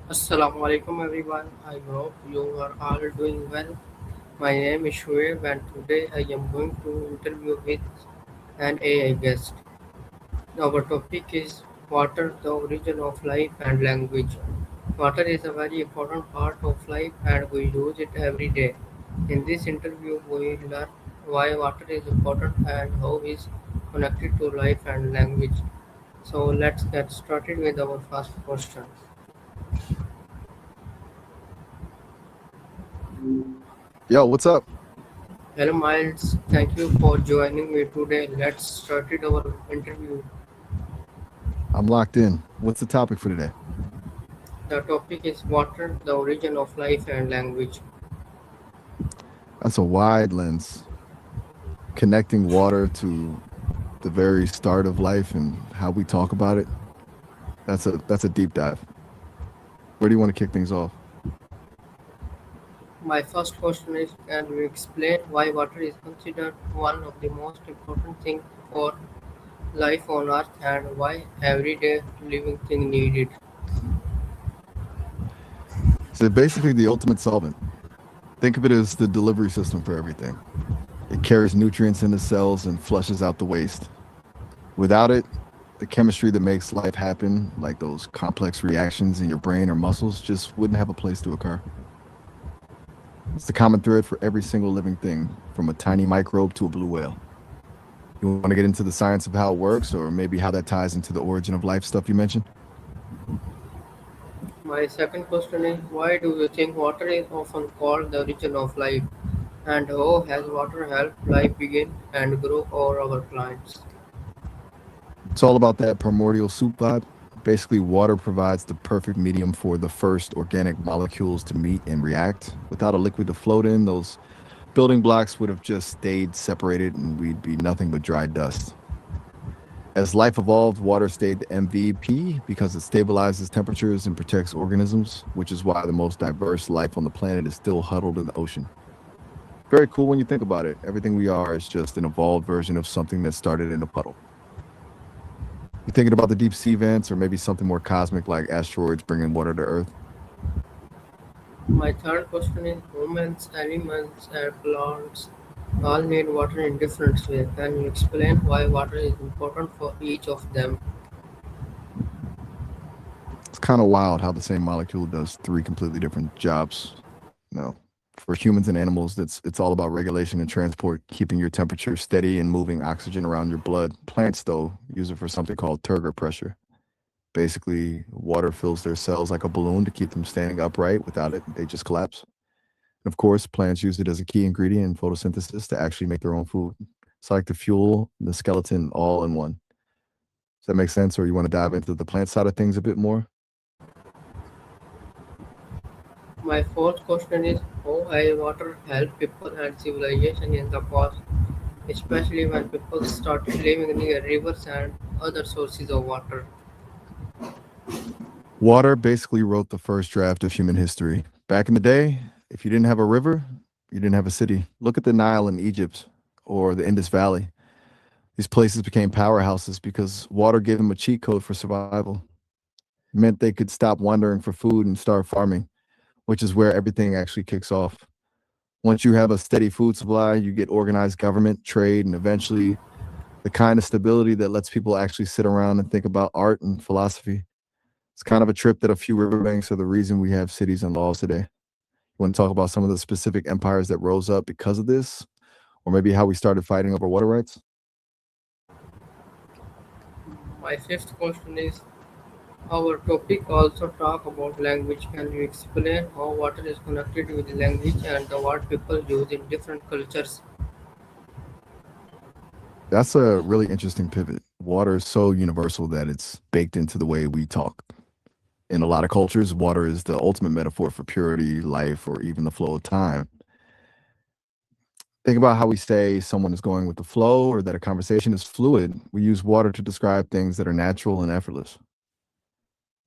Assalamu alaikum everyone. I hope you are all doing well. My name is Shoaib and today I am going to interview with an AI guest. Our topic is water, the origin of life and language. Water is a very important part of life and we use it every day. In this interview we will learn why water is important and how it is connected to life and language. So let's get started with our first question. Yo, what's up? Hello Miles, thank you for joining me today. Let's start our interview. I'm locked in. What's the topic for today? The topic is water, the origin of life and language. That's a wide lens, connecting water to the very start of life and how we talk about it. That's a deep dive. Where do you want to kick things off? My first question is, can you explain why water is considered one of the most important things for life on earth and why everyday living thing need it? So basically the ultimate solvent. Think of it as the delivery system for everything. It carries nutrients into cells and flushes out the waste. Without it, the chemistry that makes life happen, like those complex reactions in your brain or muscles, just wouldn't have a place to occur. It's the common thread for every single living thing, from a tiny microbe to a blue whale. You want to get into the science of how it works, or maybe how that ties into the origin of life stuff you mentioned? My second question is, why do you think water is often called the origin of life and how has water helped life begin and grow over our plants? It's all about that primordial soup vibe. Basically, water provides the perfect medium for the first organic molecules to meet and react. Without a liquid to float in, those building blocks would have just stayed separated and we'd be nothing but dry dust. As life evolved, water stayed the MVP because it stabilizes temperatures and protects organisms, which is why the most diverse life on the planet is still huddled in the ocean. Very cool when you think about it. Everything we are is just an evolved version of something that started in a puddle. You thinking about the deep sea vents or maybe something more cosmic like asteroids bringing water to Earth? My third question is, humans, animals, and plants all need water in different ways. Can you explain why water is important for each of them? It's kind of wild how the same molecule does three completely different jobs. You know, for humans and animals, it's all about regulation and transport, keeping your temperature steady and moving oxygen around your blood. Plants, though, use it for something called turgor pressure. Basically, water fills their cells like a balloon to keep them standing upright. Without it, they just collapse. And of course, plants use it as a key ingredient in photosynthesis to actually make their own food. It's like the fuel, and the skeleton, all in one. Does that make sense? Or you want to dive into the plant side of things a bit more? My fourth question is, how has water helped people and civilization in the past, especially when people started living near rivers and other sources of water? Water basically wrote the first draft of human history. Back in the day, if you didn't have a river, you didn't have a city. Look at the Nile in Egypt or the Indus Valley. These places became powerhouses because water gave them a cheat code for survival. It meant they could stop wandering for food and start farming, which is where everything actually kicks off. Once you have a steady food supply, you get organized government, trade, and eventually the kind of stability that lets people actually sit around and think about art and philosophy. It's kind of a trip that a few riverbanks are the reason we have cities and laws today. You want to talk about some of the specific empires that rose up because of this, or maybe how we started fighting over water rights? My fifth question is, our topic also talk about language. Can you explain how water is connected with language and the word people use in different cultures? That's a really interesting pivot. Water is so universal that it's baked into the way we talk. In a lot of cultures, water is the ultimate metaphor for purity, life, or even the flow of time. Think about how we say someone is going with the flow or that a conversation is fluid. We use water to describe things that are natural and effortless.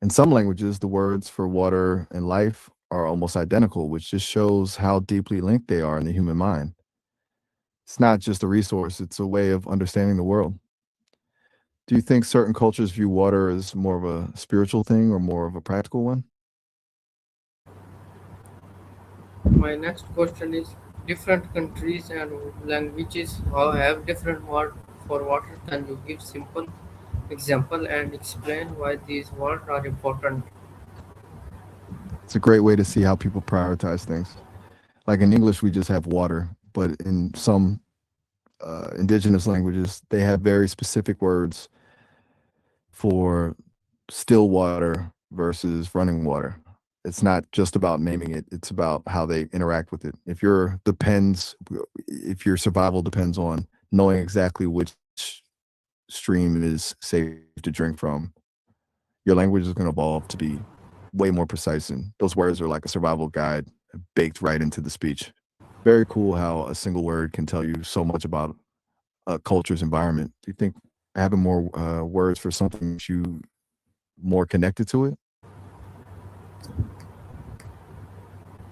In some languages, the words for water and life are almost identical, which just shows how deeply linked they are in the human mind. It's not just a resource, it's a way of understanding the world. Do you think certain cultures view water as more of a spiritual thing or more of a practical one? My next question is different countries and languages all have different words for water. Can you give simple example and explain why these words are important? It's a great way to see how people prioritize things. Like in English, we just have water, but in some indigenous languages, they have very specific words for still water versus running water. It's not just about naming it, it's about how they interact with it. If your survival depends on knowing exactly which stream is safe to drink from, your language is going to evolve to be way more precise, and those words are like a survival guide baked right into the speech. Very cool how a single word can tell you so much about a culture's environment. Do you think having more words for something makes you more connected to it?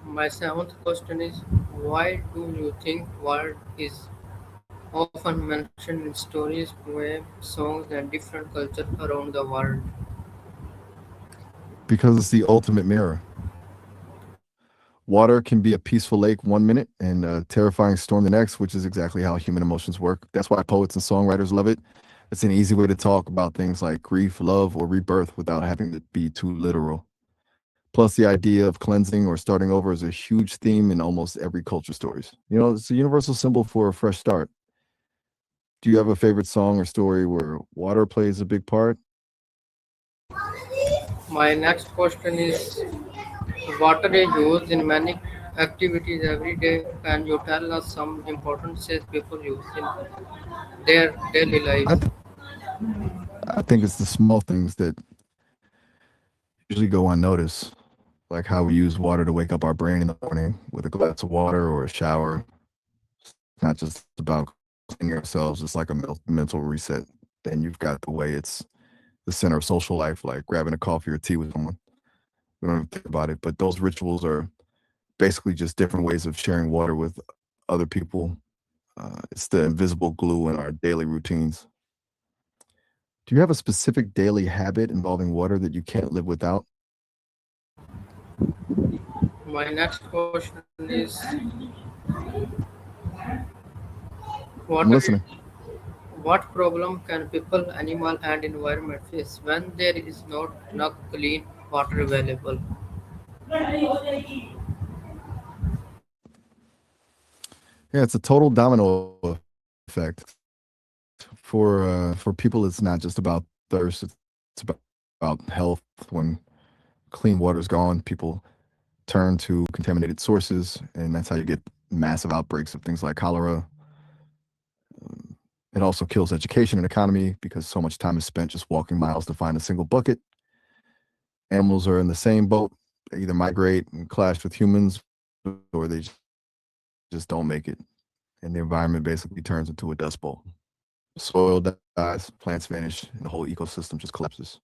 My seventh question is why do you think word is often mentioned in stories, poems, songs and different cultures around the world? Because it's the ultimate mirror. Water can be a peaceful lake one minute and a terrifying storm the next, which is exactly how human emotions work. That's why poets and songwriters love it. It's an easy way to talk about things like grief, love, or rebirth without having to be too literal. Plus, the idea of cleansing or starting over is a huge theme in almost every culture stories. You know, it's a universal symbol for a fresh start. Do you have a favorite song or story where water plays a big part? My next question is water is used in many activities every day. Can you tell us some important steps people use in their daily I, lives? th- I think it's the small things that usually go unnoticed, like how we use water to wake up our brain in the morning with a glass of water or a shower. It's not just about cleaning ourselves, it's like a mental reset. Then you've got the way it's the center of social life, like grabbing a coffee or tea with someone. We don't even think about it, but those rituals are basically just different ways of sharing water with other people. It's the invisible glue in our daily routines. Do you have a specific daily habit involving water that you can't live without? My next question is what I'm listening. what problem can people, animal and environment face when there is not enough clean water available? Yeah, it's a total domino effect. For people, it's not just about thirst; it's about health. When clean water is gone, people turn to contaminated sources, and that's how you get massive outbreaks of things like cholera. It also kills education and economy because so much time is spent just walking miles to find a single bucket. Animals are in the same boat. They either migrate and clash with humans, or they just don't make it. And the environment basically turns into a dust bowl. Soil dies, plants vanish, and the whole ecosystem just collapses.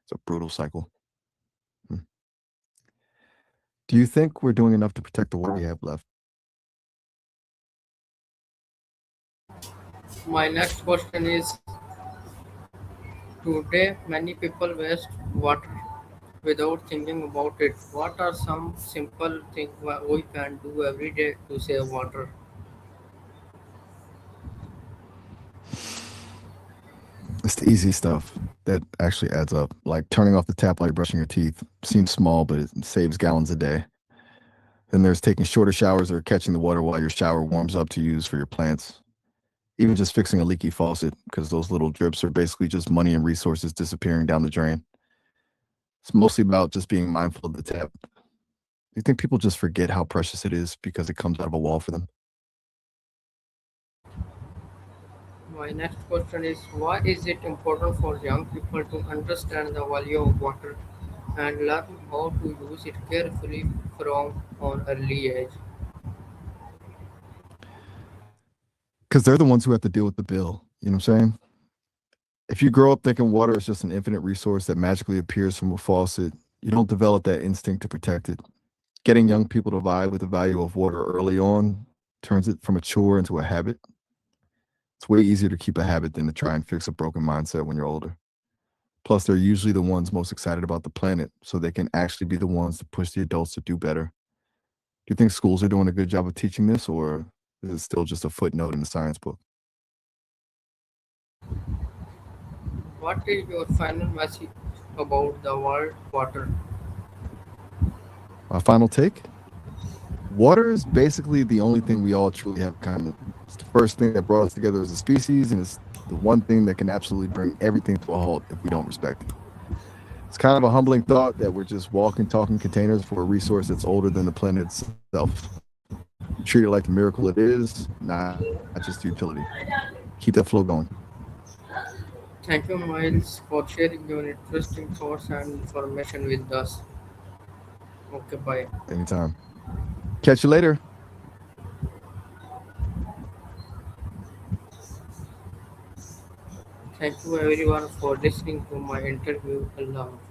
It's a brutal cycle. Hmm. Do you think we're doing enough to protect the water we have left? My next question is today many people waste water without thinking about it. What are some simple things we can do every day to save water? It's the easy stuff that actually adds up, like turning off the tap while you're brushing your teeth. Seems small, but it saves gallons a day. Then there's taking shorter showers or catching the water while your shower warms up to use for your plants. Even just fixing a leaky faucet, because those little drips are basically just money and resources disappearing down the drain. It's mostly about just being mindful of the tap. You think people just forget how precious it is because it comes out of a wall for them? My next question is why is it important for young people to understand the value of water and learn how to use it carefully from an early age? Because they're the ones who have to deal with the bill. You know what I'm saying? If you grow up thinking water is just an infinite resource that magically appears from a faucet, you don't develop that instinct to protect it. Getting young people to vibe with the value of water early on turns it from a chore into a habit. It's way easier to keep a habit than to try and fix a broken mindset when you're older. Plus, they're usually the ones most excited about the planet, so they can actually be the ones to push the adults to do better. Do you think schools are doing a good job of teaching this, or is it still just a footnote in the science book? What is your final message about the world water? My final take: water is basically the only thing we all truly have in common. It's the first thing that brought us together as a species, and it's the one thing that can absolutely bring everything to a halt if we don't respect it. It's kind of a humbling thought that we're just walking, talking containers for a resource that's older than the planet itself. Treat it like the miracle it is, not just utility. Keep that flow going. Thank you, Miles, for sharing your interesting thoughts and information with us. Okay, bye. Anytime. Catch you later. Thank you everyone for listening to my interview. Allah Hafiz.